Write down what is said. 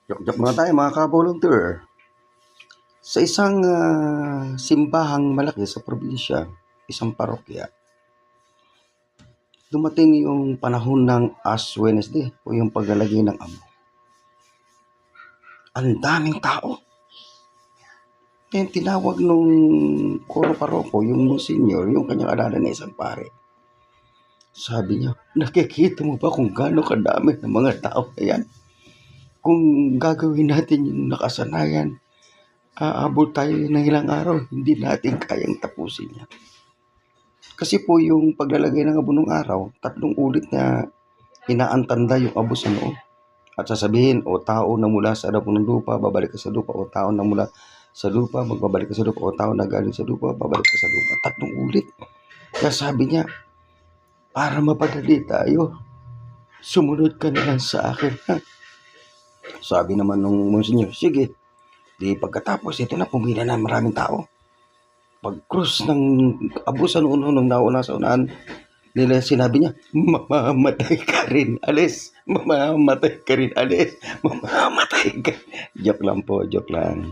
Joke-joke muna tayo mga ka-volunteer. Sa isang simbahang malaki sa probinsya, isang parokya, dumating yung panahon ng Ash Wednesday o yung paglalagay ng abo. Ang daming tao. Kaya tinawag nung koro paroko, yung monsignor, yung kanyang alala na isang pare. Sabi niya, nakikita mo ba kung gaano kadami ng mga tao na yan? Kung gagawin natin yung nakasanayan, aabot tayo ng ilang araw, hindi natin kayang tapusin yan. Kasi po yung paglalagay ng abo ng araw, 3 ulit na inaantanda yung abo sa noo. At sasabihin, o tao na mula sa dako ng lupa, babalik ka sa lupa, o tao na mula sa lupa, magbabalik ka sa lupa, o tao na galing sa lupa, babalik ka sa lupa. 3 ulit. Kaya sabi niya, para mapadali tayo, sumunod ka na lang sa akin. Ha? Sabi naman nung monsignor, sige. Di pagkatapos, ito na, pumila na maraming tao. Pag-cross ng abusan nung nauna sa unahan nila, sinabi niya, mamamatay ka rin, alis. Mamamatay ka rin, alis. Mamamatay ka. Joke lang po, joke lang.